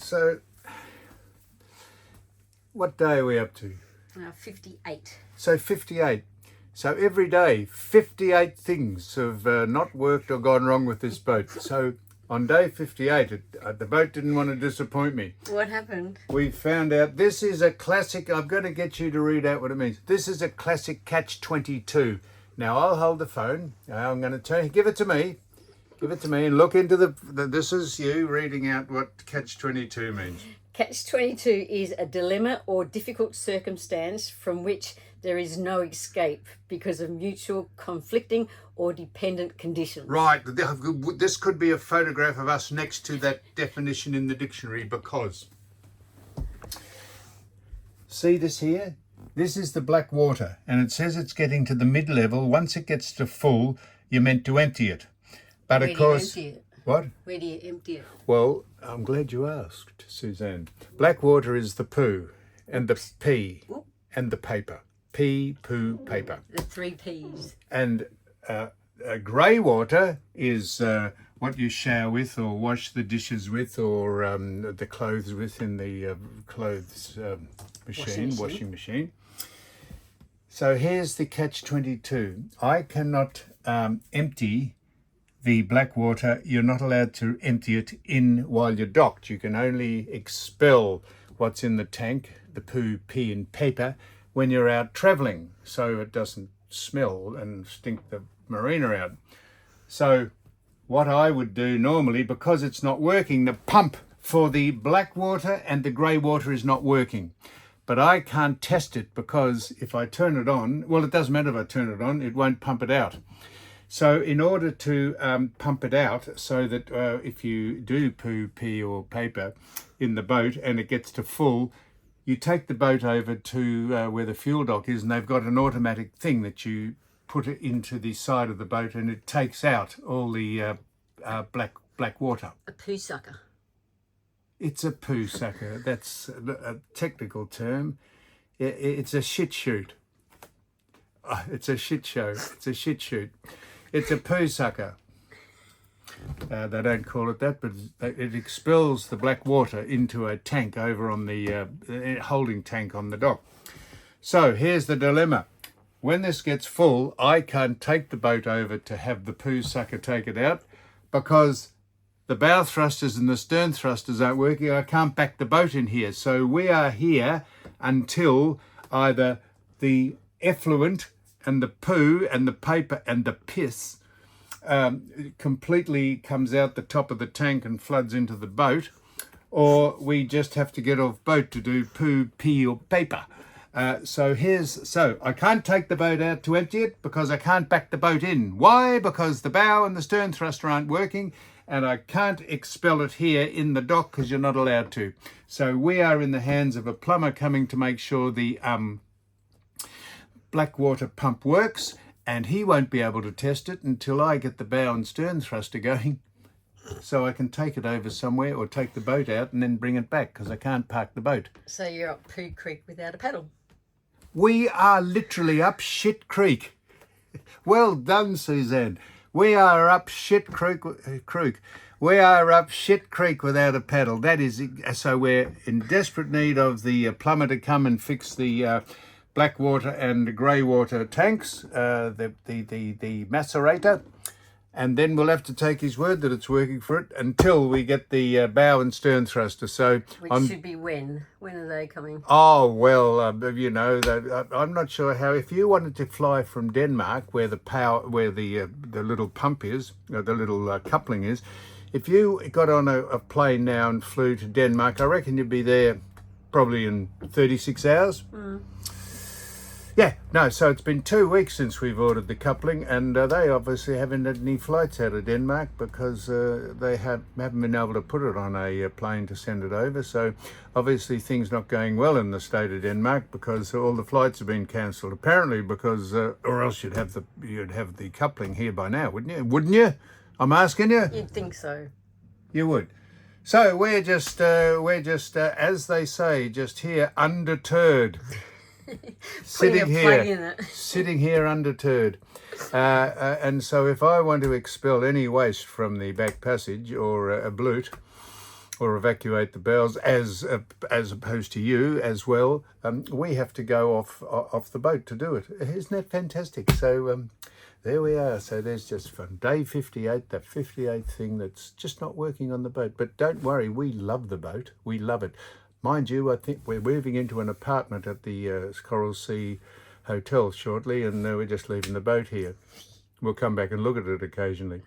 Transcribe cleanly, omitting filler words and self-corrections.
So, what day are we up to? 58. So 58. So every day, 58 things have not worked or gone wrong with this boat. So on day 58, the boat didn't want to disappoint me. What happened? We found out this is a classic. I've got to get you to read out what it means. This is a classic catch-22. Now I'll hold the phone. I'm going to give it to me. Give it to me and look into this is you reading out what catch-22 means. Catch-22 is a dilemma or difficult circumstance from which there is no escape because of mutual conflicting or dependent conditions. Right. This could be a photograph of us next to that definition in the dictionary because... See this here? This is the black water and it says it's getting to the mid-level. Once it gets to full, you're meant to empty it. But Where of course... do you empty it? What? Where do you empty it? Well, I'm glad you asked, Suzanne. Black water is the poo and the pee and the paper. Pee, poo, paper. The 3 Ps. And grey water is what you shower with or wash the dishes with or the clothes with in the clothes washing machine. So here's the catch-22. I cannot empty the black water. You're not allowed to empty it in while you're docked. You can only expel what's in the tank, the poo, pee and paper, when you're out travelling, so it doesn't smell and stink the marina out. So what I would do normally, because it's not working, the pump for the black water and the grey water is not working. But I can't test it because if I turn it on, well, it doesn't matter if I turn it on, it won't pump it out. So in order to pump it out so that if you do poo, pee or paper in the boat and it gets to full, you take the boat over to where the fuel dock is and they've got an automatic thing that you put it into the side of the boat and it takes out all the black water. A poo sucker. It's a poo sucker. That's a technical term. It's a shit chute. It's a shit show. It's a shit chute. It's a poo sucker. They don't call it that, but it expels the black water into a tank over on the holding tank on the dock. So here's the dilemma. When this gets full, I can't take the boat over to have the poo sucker take it out because the bow thrusters and the stern thrusters aren't working. I can't back the boat in here. So we are here until either the effluent and the poo and the paper and the piss completely comes out the top of the tank and floods into the boat, or we just have to get off boat to do poo, pee or paper. So I can't take the boat out to empty it because I can't back the boat in. Why? Because the bow and the stern thruster aren't working and I can't expel it here in the dock because you're not allowed to. So we are in the hands of a plumber coming to make sure the black water pump works, and he won't be able to test it until I get the bow and stern thruster going so I can take it over somewhere or take the boat out and then bring it back because I can't park the boat. So you're up Poo Creek without a paddle. We are literally up shit creek. Well done, Suzanne. We are up shit creek. We are up shit creek without a paddle. That is, so we're in desperate need of the plumber to come and fix the black water and grey water tanks, the macerator, and then we'll have to take his word that it's working for it until we get the bow and stern thruster. So which should be when? When are they coming? Oh well, I'm not sure how. If you wanted to fly from Denmark, where the little pump is, the little coupling is, if you got on a plane now and flew to Denmark, I reckon you'd be there probably in 36 hours. Yeah, no, so it's been 2 weeks since we've ordered the coupling, and they obviously haven't had any flights out of Denmark because they haven't been able to put it on a plane to send it over. So obviously things not going well in the state of Denmark because all the flights have been cancelled. Apparently because, or else you'd have the coupling here by now, wouldn't you? Wouldn't you? I'm asking you. You'd think so. You would. So we're just as they say, just here undeterred. sitting here undeterred, and so if I want to expel any waste from the back passage or a blute, or evacuate the bowels, as opposed to you as well. We have to go off the boat to do it. Isn't that fantastic? So there we are. So there's just from day 58, the 58th thing that's just not working on the boat. But don't worry, we love the boat. We love it. Mind you, I think we're moving into an apartment at the Coral Sea Hotel shortly, and we're just leaving the boat here. We'll come back and look at it occasionally.